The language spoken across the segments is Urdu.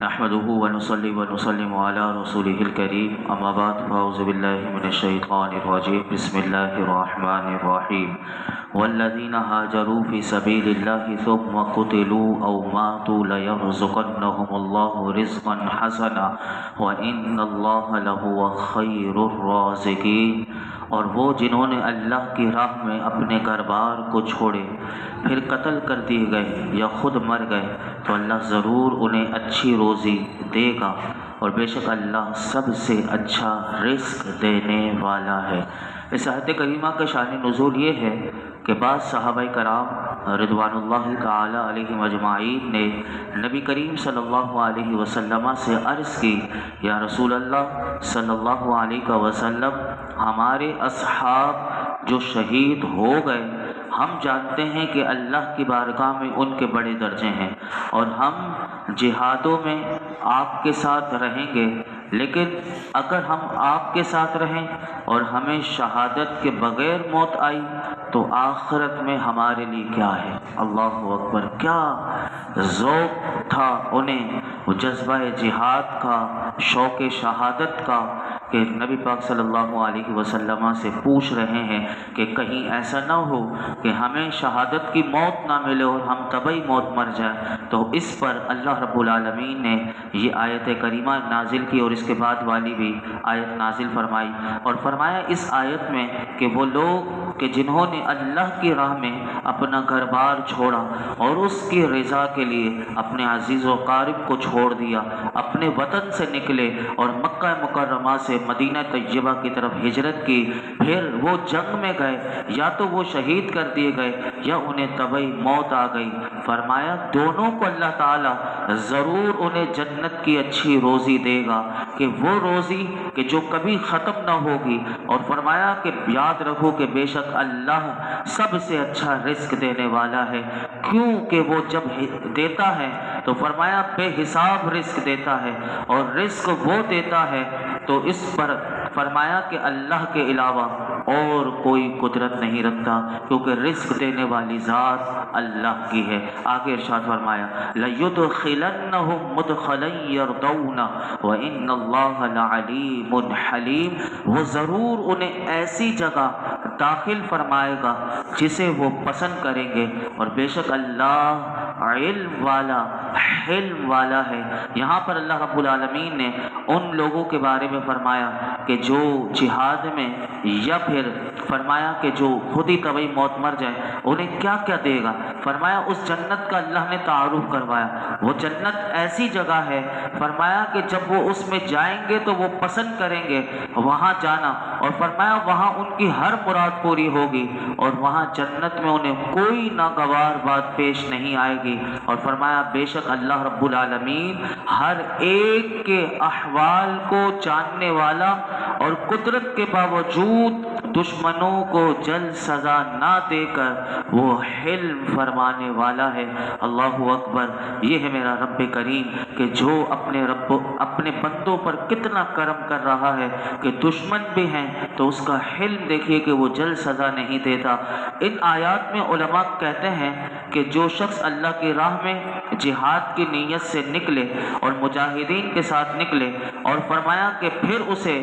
نحمده ونصلي ونسلم على رسوله الكريم اما بعد فاعوذ بالله من الشيطان الرجيم بسم الله الرحمن الرحيم والذين هاجروا في سبيل الله ثم قتلوا او ماتوا ليرزقنهم الله رزقا حسنا وان الله لهو خير الرازقين۔ اور وہ جنہوں نے اللہ کی راہ میں اپنے گھر بار کو چھوڑے پھر قتل کر دیے گئے یا خود مر گئے تو اللہ ضرور انہیں اچھی روزی دے گا، اور بے شک اللہ سب سے اچھا رزق دینے والا ہے۔ اس آیت کریمہ کے شان نزول یہ ہے کہ بعض صحابہ کرام رضوان اللہ تعالی علیہم اجمعین نے نبی کریم صلی اللہ علیہ وسلم سے عرض کی، یا رسول اللہ صلی اللہ علیہ وسلم، ہمارے اصحاب جو شہید ہو گئے ہم جانتے ہیں کہ اللہ کی بارگاہ میں ان کے بڑے درجے ہیں، اور ہم جہادوں میں آپ کے ساتھ رہیں گے، لیکن اگر ہم آپ کے ساتھ رہیں اور ہمیں شہادت کے بغیر موت آئی تو آخرت میں ہمارے لیے کیا ہے؟ اللہ اکبر! کیا ذوق تھا انہیں، وہ جذبہ جہاد کا، شوق شہادت کا، کہ نبی پاک صلی اللہ علیہ وسلم سے پوچھ رہے ہیں کہ کہیں ایسا نہ ہو کہ ہمیں شہادت کی موت نہ ملے اور ہم طبعی موت مر جائیں۔ تو اس پر اللہ رب العالمین نے یہ آیت کریمہ نازل کی، اور اس کے بعد والی بھی آیت نازل فرمائی، اور فرمایا اس آیت میں کہ وہ لوگ کہ جنہوں نے اللہ کی راہ میں اپنا گھر بار چھوڑا اور اس کی رضا کے لیے اپنے عزیز و قارب کو چھوڑ دیا، اپنے وطن سے نکلے اور مکہ مکرمہ سے مدینہ طیبہ کی طرف ہجرت کی، پھر وہ جنگ میں گئے، یا تو وہ شہید کر دیے گئے یا انہیں طبعی موت آ گئی، فرمایا دونوں کو اللہ تعالی ضرور انہیں جنت کی اچھی روزی دے گا، کہ وہ روزی کہ جو کبھی ختم نہ ہوگی، اور فرمایا کہ یاد رکھو کہ بے شک اللہ سب سے اچھا رزق دینے والا ہے، کیونکہ وہ جب دیتا ہے تو فرمایا بے حساب رزق دیتا ہے، اور رزق وہ دیتا ہے تو اس پر فرمایا کہ اللہ کے علاوہ اور کوئی قدرت نہیں رکھتا، کیونکہ رزق دینے والی ذات اللہ کی ہے۔ آگے ارشاد فرمایا لَيُدْخِلَنَّهُمْ مُدْخَلًا يَرْضَوْنَهُ وَإِنَّ اللَّهَ لَعَلِيمٌ حَلِيمٌ، وہ ضرور انہیں ایسی جگہ داخل فرمائے گا جسے وہ پسند کریں گے، اور بے شک اللہ علم والا، حلم والا ہے۔ یہاں پر اللہ رب العالمین نے ان لوگوں کے بارے میں فرمایا کہ جو جہاد میں، یا پھر فرمایا کہ جو خود ہی طبعی موت مر جائے انہیں کیا کیا دے گا، فرمایا اس جنت کا اللہ نے تعارف کروایا۔ وہ جنت ایسی جگہ ہے، فرمایا کہ جب وہ اس میں جائیں گے تو وہ پسند کریں گے وہاں جانا، اور فرمایا وہاں ان کی ہر مراد پوری ہوگی، اور وہاں جنت میں انہیں کوئی ناگوار بات پیش نہیں آئے گی، اور فرمایا بے شک اللہ رب العالمین ہر ایک کے احوال کو جاننے والا، اور قدرت کے باوجود دشمنوں کو جلد سزا نہ دے کر وہ حلم فرمانے والا ہے۔ اللہ اکبر! یہ ہے میرا رب کریم کہ جو اپنے بندوں پر کتنا کرم کر رہا ہے، کہ دشمن بھی ہیں تو اس کا حلم دیکھیے کہ وہ جلد سزا نہیں دیتا۔ ان آیات میں علماء کہتے ہیں کہ جو شخص اللہ کی راہ میں جہاد کی نیت سے نکلے اور مجاہدین کے ساتھ نکلے، اور فرمایا کہ پھر اسے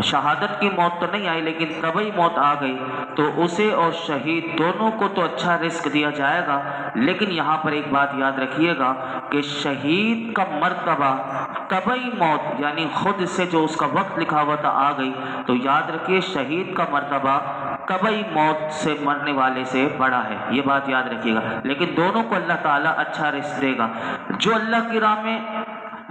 شہادت کی موت تو نہیں آئی لیکن طبعی موت آ گئی، تو اسے اور شہید دونوں کو تو اچھا رزق دیا جائے گا، لیکن یہاں پر ایک بات یاد رکھیے گا کہ شہید کا مرتبہ طبعی موت یعنی خود سے جو اس کا وقت لکھا ہوا تھا آ گئی، تو یاد رکھیے شہید کا مرتبہ طبعی موت سے مرنے والے سے بڑا ہے، یہ بات یاد رکھیے گا، لیکن دونوں کو اللہ تعالیٰ اچھا رزق دے گا۔ جو اللہ کی راہ میں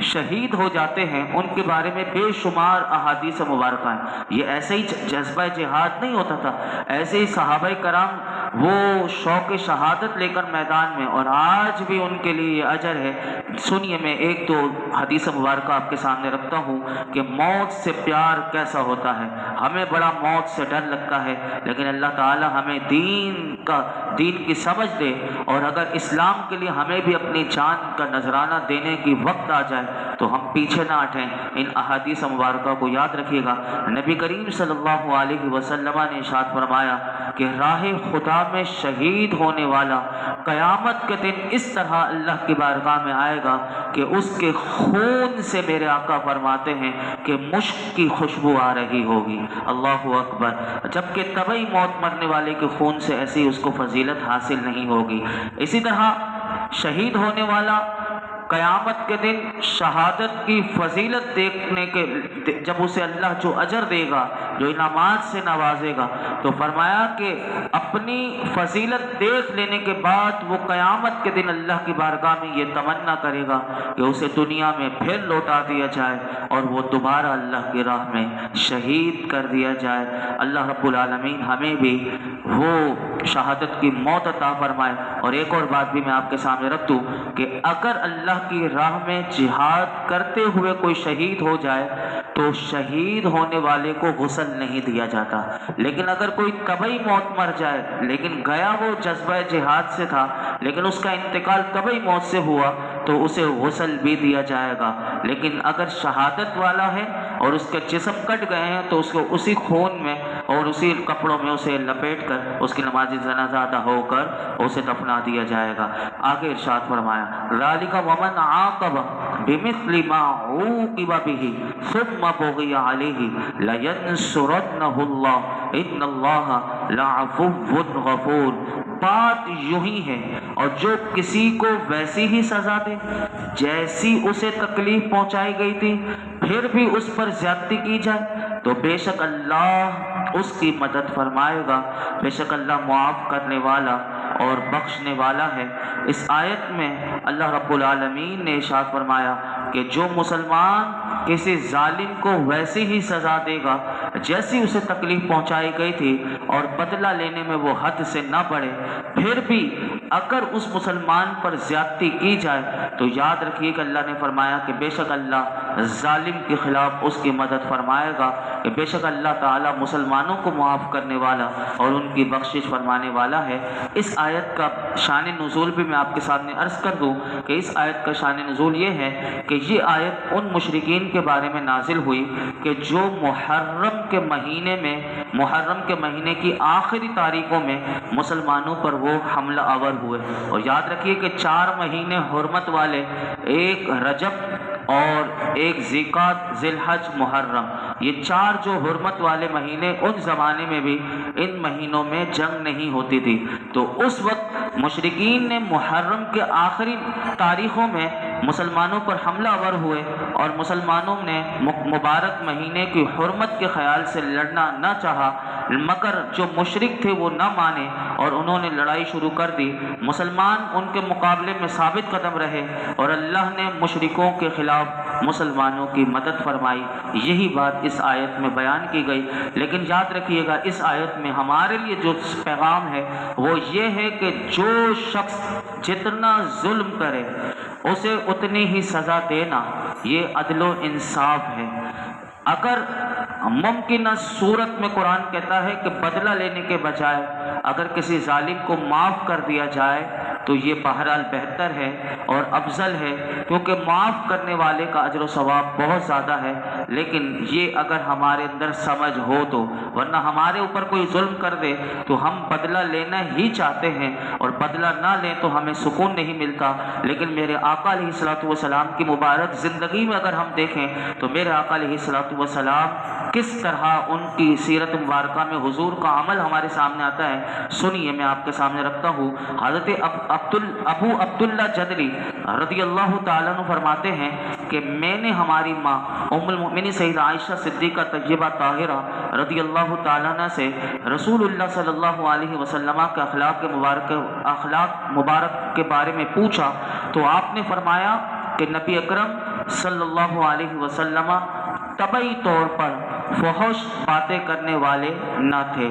شہید ہو جاتے ہیں ان کے بارے میں بے شمار احادیث مبارکہ ہیں۔ یہ ایسے ہی جذبہ جہاد نہیں ہوتا تھا، ایسے ہی صحابہ کرام وہ شوق شہادت لے کر میدان میں، اور آج بھی ان کے لیے یہ اجر ہے۔ سنیے میں ایک دو حدیث مبارکہ آپ کے سامنے رکھتا ہوں کہ موت سے پیار کیسا ہوتا ہے۔ ہمیں بڑا موت سے ڈر لگتا ہے، لیکن اللہ تعالی ہمیں دین کی سمجھ دے، اور اگر اسلام کے لیے ہمیں بھی اپنی جان کا نذرانہ دینے کی وقت آ جائے تو ہم پیچھے نہ ہٹیں۔ ان احادیث مبارکہ کو یاد رکھیے گا۔ نبی کریم صلی اللہ علیہ وسلم نے ارشاد فرمایا کہ راہ خدا میں شہید ہونے والا قیامت کے دن اس طرح اللہ کی بارگاہ میں آئے گا کہ اس کے خون سے میرے آقا فرماتے ہیں کہ مشک کی خوشبو آ رہی ہوگی۔ اللہ اکبر۔ جبکہ طبعی موت مرنے والے کے خون سے ایسی اس کو فضیلت حاصل نہیں ہوگی۔ اسی طرح شہید ہونے والا قیامت کے دن شہادت کی فضیلت دیکھنے کے جب اسے اللہ جو اجر دے گا، جو انعامات سے نوازے گا، تو فرمایا کہ اپنی فضیلت دیکھ لینے کے بعد وہ قیامت کے دن اللہ کی بارگاہ میں یہ تمنا کرے گا کہ اسے دنیا میں پھر لوٹا دیا جائے اور وہ دوبارہ اللہ کی راہ میں شہید کر دیا جائے۔ اللہ رب العالمین ہمیں بھی وہ شہادت کی موت عطا فرمائے۔ اور ایک اور بات بھی میں آپ کے سامنے رکھ دوں کہ اگر اللہ کی راہ میں جہاد کرتے ہوئے کوئی شہید ہو جائے تو شہید ہونے والے کو غسل نہیں دیا جاتا، لیکن اگر کوئی طبعی موت مر جائے لیکن گیا وہ جذبہ جہاد سے تھا لیکن اس کا انتقال طبعی موت سے ہوا تو اسے غسل بھی دیا جائے گا۔ لیکن اگر شہادت والا ہے اور اس کے جسم کٹ گئے ہیں تو اس کو اسی خون میں اور اسی کپڑوں میں اسے لپیٹ کر اس کی نماز جنازہ ادا ہو کر اسے دفنا دیا جائے گا۔ آگے ارشاد فرمایا ذالک ومن عاقب بمثل ما عوقب به ثم بغي عليه لینصرنہ اللہ ان اللہ لعفو غفور۔ بات یوں ہی ہے، اور جو کسی کو ویسی ہی سزا دے جیسی اسے تکلیف پہنچائی گئی تھی پھر بھی اس پر زیادتی کی جائے تو بے شک اللہ اس کی مدد فرمائے گا، بے شک اللہ معاف کرنے والا اور بخشنے والا ہے۔ اس آیت میں اللہ رب العالمین نے ارشاد فرمایا کہ جو مسلمان کسی ظالم کو ویسی ہی سزا دے گا جیسی اسے تکلیف پہنچائی گئی تھی اور بدلہ لینے میں وہ حد سے نہ بڑھے، پھر بھی اگر اس مسلمان پر زیادتی کی جائے تو یاد رکھیے کہ اللہ نے فرمایا کہ بے شک اللہ ظالم کے خلاف اس کی مدد فرمائے گا، کہ بے شک اللہ تعالیٰ مسلمانوں کو معاف کرنے والا اور ان کی بخشش فرمانے والا ہے۔ اس آیت کا شان نزول بھی میں آپ کے سامنے عرض کر دوں کہ اس آیت کا شان نزول یہ ہے کہ یہ آیت ان مشرکین کے بارے میں نازل ہوئی کہ جو محرم کے مہینے کی آخری تاریخوں میں مسلمانوں پر وہ حملہ آور ہوئے۔ اور یاد رکھیے کہ 4 مہینے حرمت والے، ایک رجب اور ایک ذیقعدہ، ذی الحج، محرم، یہ 4 جو حرمت والے مہینے، ان زمانے میں بھی ان مہینوں میں جنگ نہیں ہوتی تھی، تو اس وقت مشرکین نے محرم کے آخری تاریخوں میں مسلمانوں پر حملہ آور ہوئے اور مسلمانوں نے مبارک مہینے کی حرمت کے خیال سے لڑنا نہ چاہا، مگر جو مشرک تھے وہ نہ مانے اور انہوں نے لڑائی شروع کر دی۔ مسلمان ان کے مقابلے میں ثابت قدم رہے اور اللہ نے مشرکوں کے خلاف مسلمانوں کی مدد فرمائی۔ یہی بات اس آیت میں بیان کی گئی، لیکن یاد رکھیے گا اس آیت میں ہمارے لیے جو پیغام ہے وہ یہ ہے کہ جو شخص جتنا ظلم کرے اسے اتنی ہی سزا دینا، یہ عدل و انصاف ہے۔ اگر ممکنہ صورت میں قرآن کہتا ہے کہ بدلہ لینے کے بجائے اگر کسی ظالم کو معاف کر دیا جائے تو یہ بہرحال بہتر ہے اور افضل ہے، کیونکہ معاف کرنے والے کا اجر و ثواب بہت زیادہ ہے۔ لیکن یہ اگر ہمارے اندر سمجھ ہو تو، ورنہ ہمارے اوپر کوئی ظلم کر دے تو ہم بدلہ لینا ہی چاہتے ہیں اور بدلہ نہ لیں تو ہمیں سکون نہیں ملتا۔ لیکن میرے آقا علیہ الصلوۃ والسلام کی مبارک زندگی میں اگر ہم دیکھیں تو میرے آقا علیہ الصلوۃ والسلام کس طرح ان کی سیرت مبارکہ میں حضور کا عمل ہمارے سامنے آتا ہے، سنیے میں آپ کے سامنے رکھتا ہوں۔ حضرت ابو عبداللہ جدلی رضی اللہ تعالیٰ عنہ فرماتے ہیں کہ میں نے ہماری ماں ام المؤمنین سیدہ عائشہ صدیقہ طیبہ طاہرہ رضی اللہ تعالیٰ عنہ سے رسول اللہ صلی اللہ علیہ وسلم کے اخلاق مبارک کے بارے میں پوچھا تو آپ نے فرمایا کہ نبی اکرم صلی اللہ علیہ وسلم طبعی طور پر فحش باتیں کرنے والے نہ تھے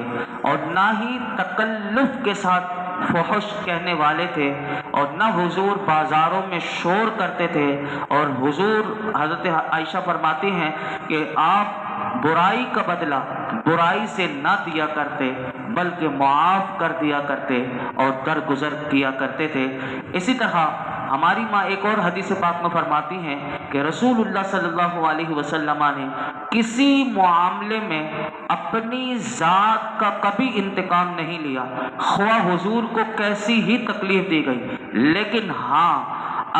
اور نہ ہی تکلف کے ساتھ فحش کہنے والے تھے، اور نہ حضور بازاروں میں شور کرتے تھے، اور حضور حضرت عائشہ فرماتی ہیں کہ آپ برائی کا بدلہ برائی سے نہ دیا کرتے بلکہ معاف کر دیا کرتے اور درگزر کیا کرتے تھے۔ اسی طرح ہماری ماں ایک اور حدیث پاک میں فرماتی ہیں کہ رسول اللہ صلی اللہ علیہ وسلم نے کسی معاملے میں اپنی ذات کا کبھی انتقام نہیں لیا، خواہ حضور کو کیسی ہی تکلیف دی گئی، لیکن ہاں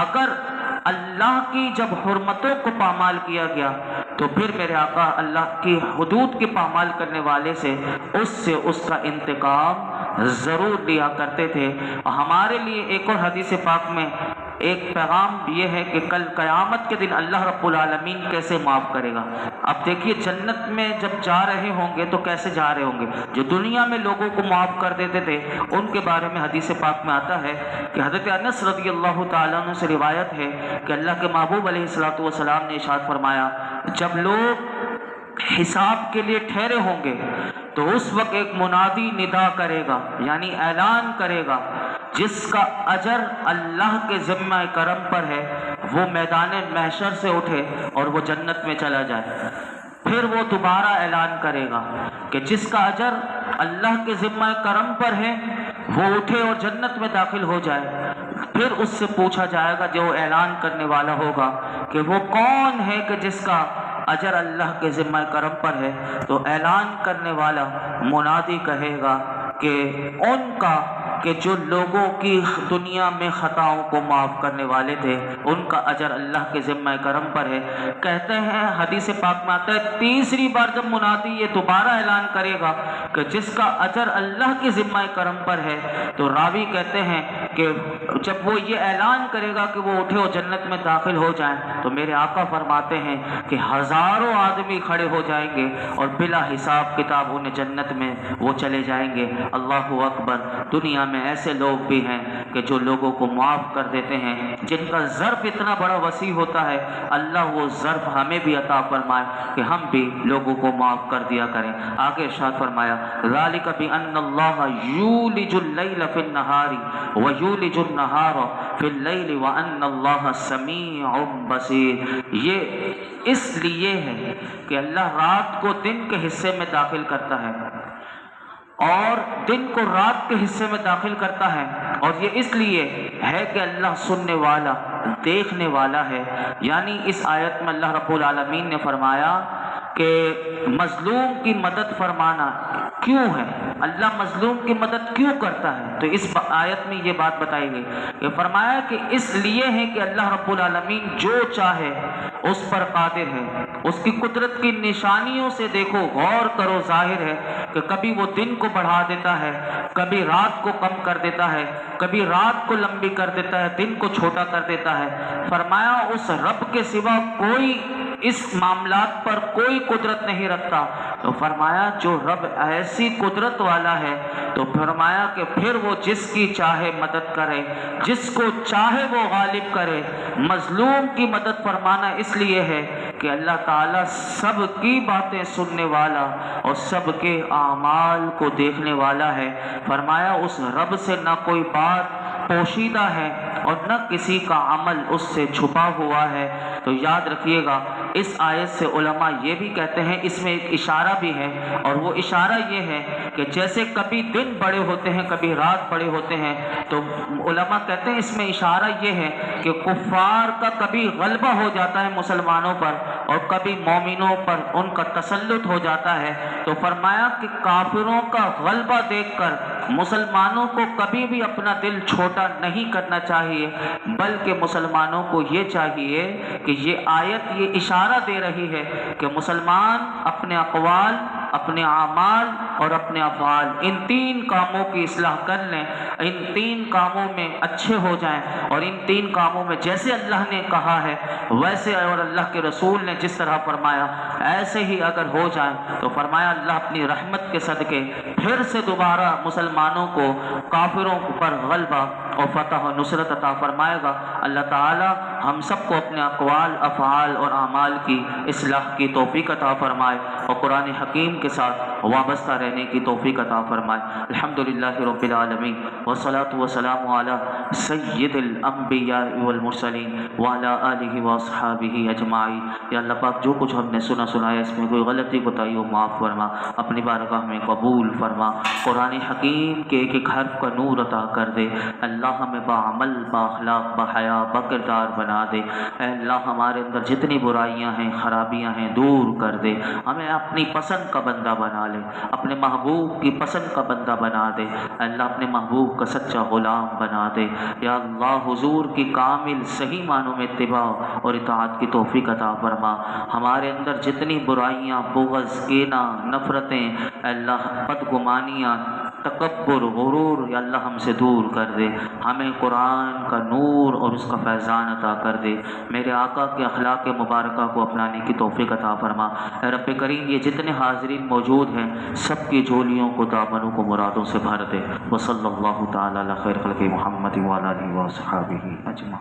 اگر اللہ کی جب حرمتوں کو پامال کیا گیا تو پھر میرے آقا اللہ کی حدود کی پامال کرنے والے سے اس کا انتقام ضرور لیا کرتے تھے۔ ہمارے لیے ایک اور حدیث پاک میں ایک پیغام یہ ہے کہ کل قیامت کے دن اللہ رب العالمین کیسے معاف کرے گا۔ اب دیکھیے جنت میں جب جا رہے ہوں گے تو کیسے جا رہے ہوں گے، جو دنیا میں لوگوں کو معاف کر دیتے تھے ان کے بارے میں حدیث پاک میں آتا ہے کہ حضرت انس رضی اللہ تعالیٰ عنہ سے روایت ہے کہ اللہ کے محبوب علیہ الصلوۃ والسلام نے ارشاد فرمایا، جب لوگ حساب کے لیے ٹھہرے ہوں گے تو اس وقت ایک منادی ندا کرے گا، یعنی اعلان کرے گا، جس کا اجر اللہ کے ذمہ کرم پر ہے وہ میدان محشر سے اٹھے اور وہ جنت میں چلا جائے۔ پھر وہ دوبارہ اعلان کرے گا کہ جس کا اجر اللہ کے ذمہ کرم پر ہے وہ اٹھے اور جنت میں داخل ہو جائے۔ پھر اس سے پوچھا جائے گا جو اعلان کرنے والا ہوگا کہ وہ کون ہے کہ جس کا اجر اللہ کے ذمہ کرم پر ہے، تو اعلان کرنے والا منادی کہے گا کہ ان کا کہ جو لوگوں کی دنیا میں خطاؤں کو معاف کرنے والے تھے ان کا اجر اللہ کے ذمہ کرم پر ہے۔ کہتے ہیں حدیث پاک میں آتا ہے تیسری بار جب منادی یہ دوبارہ اعلان کرے گا کہ جس کا اجر اللہ کے ذمہ کرم پر ہے، تو راوی کہتے ہیں کہ جب وہ یہ اعلان کرے گا کہ وہ اٹھے اور جنت میں داخل ہو جائیں تو میرے آقا فرماتے ہیں کہ ہزاروں آدمی کھڑے ہو جائیں گے اور بلا حساب کتاب انہیں جنت میں وہ چلے جائیں گے۔ اللہ اکبر۔ دنیا میں ایسے لوگ بھی ہیں کہ جو لوگوں کو معاف کر دیتے ہیں، جن کا ظرف اتنا بڑا وسیع ہوتا ہے، اللہ وہ ظرف ہمیں بھی عطا فرمائے کہ ہم بھی لوگوں کو معاف کر دیا کریں۔ آگے ارشاد فرمایا ذالک بان اللہ یولج اللیل فی النہار ویولج النہار فی اللیل وان اللہ سمیع بصیر۔ یہ اس لیے ہے کہ اللہ رات کو دن کے حصے میں داخل کرتا ہے اور دن کو رات کے حصے میں داخل کرتا ہے، اور یہ اس لیے ہے کہ اللہ سننے والا دیکھنے والا ہے۔ یعنی اس آیت میں اللہ رب العالمین نے فرمایا کہ مظلوم کی مدد فرمانا کیوں ہے، اللہ مظلوم کی مدد کیوں کرتا ہے، تو اس آیت میں یہ بات بتائی گئی کہ فرمایا کہ اس لیے ہے کہ اللہ رب العالمین جو چاہے اس پر قادر ہے۔ اس کی قدرت کی نشانیوں سے دیکھو، غور کرو، ظاہر ہے کہ کبھی وہ دن کو بڑھا دیتا ہے، کبھی رات کو کم کر دیتا ہے، کبھی رات کو لمبی کر دیتا ہے، دن کو چھوٹا کر دیتا ہے۔ فرمایا اس رب کے سوا کوئی اس معاملات پر کوئی قدرت نہیں رکھتا۔ تو فرمایا جو رب ایسی قدرت والا ہے تو فرمایا کہ پھر وہ جس کی چاہے مدد کرے، جس کو چاہے وہ غالب کرے۔ مظلوم کی مدد فرمانا اس لیے ہے کہ اللہ تعالیٰ سب کی باتیں سننے والا اور سب کے اعمال کو دیکھنے والا ہے۔ فرمایا اس رب سے نہ کوئی بات پوشیدہ ہے اور نہ کسی کا عمل اس سے چھپا ہوا ہے۔ تو یاد رکھیے گا اس آیت سے علماء یہ بھی کہتے ہیں، اس میں ایک اشارہ بھی ہے، اور وہ اشارہ یہ ہے کہ جیسے کبھی دن بڑے ہوتے ہیں کبھی رات بڑے ہوتے ہیں، تو علماء کہتے ہیں اس میں اشارہ یہ ہے کہ کفار کا کبھی غلبہ ہو جاتا ہے مسلمانوں پر اور کبھی مومنوں پر ان کا تسلط ہو جاتا ہے۔ تو فرمایا کہ کافروں کا غلبہ دیکھ کر مسلمانوں کو کبھی بھی اپنا دل چھوٹا نہیں کرنا چاہیے، بلکہ مسلمانوں کو یہ چاہیے کہ یہ آیت یہ اشارہ دے رہی ہے کہ مسلمان اپنے اقوال، اپنے اعمال اور اپنے افعال ان تین کاموں کی اصلاح کر لیں، ان تین کاموں میں اچھے ہو جائیں، اور ان تین کاموں میں جیسے اللہ نے کہا ہے ویسے اور اللہ کے رسول نے جس طرح فرمایا ایسے ہی اگر ہو جائیں تو فرمایا اللہ اپنی رحمت کے صدقے پھر سے دوبارہ مسلمانوں کو کافروں پر غلبہ اور فتح و نصرت عطا فرمائے گا۔ اللہ تعالی ہم سب کو اپنے اقوال، افعال اور اعمال کی اصلاح کی توفیق عطا فرمائے اور قرآن حکیم کے ساتھ وابستہ رہنے کی توفیق عطا فرمائے۔ الحمدللہ رب العالمین والصلاة والسلام علی سید الانبیاء والمرسلین وعلی آلہ واصحابہ اجمعین۔ یا اللہ پاک جو کچھ ہم نے سنایا اس میں کوئی غلطی کوتاہی ہو معاف فرما، اپنی بارگاہ میں قبول فرما، قرآن حکیم کے ایک ایک حرف کا نور عطا کر دے۔ اللہ ہمیں باعمل، بااخلاق، باحیا، باکردار بنا بنا دے۔ اے اللہ ہمارے اندر جتنی برائیاں ہیں خرابیاں ہیں دور کر دے، ہمیں اپنی پسند کا بندہ بنا لے، اپنے محبوب کی پسند کا بندہ بنا دے۔ اے اللہ اپنے محبوب کا سچا غلام بنا دے۔ یا اللہ حضور کی کامل صحیح معنوں میں اتباع اور اطاعت کی توفیق عطا فرما۔ ہمارے اندر جتنی برائیاں، بغض، کینہ، نفرتیں، اے اللہ بدگمانیاں، تکبر، غرور، یا اللہ ہم سے دور کر دے۔ ہمیں قرآن کا نور اور اس کا فیضان عطا کر دے۔ میرے آقا کے اخلاق مبارکہ کو اپنانے کی توفیق عطا فرما۔ اے رب کریم یہ جتنے حاضرین موجود ہیں سب کی جھولیوں کو، دامنوں کو مرادوں سے بھر دے۔ وصلی اللہ تعالی علی خیر خلق محمد وعلی آلہ وصحبہ اجمعین۔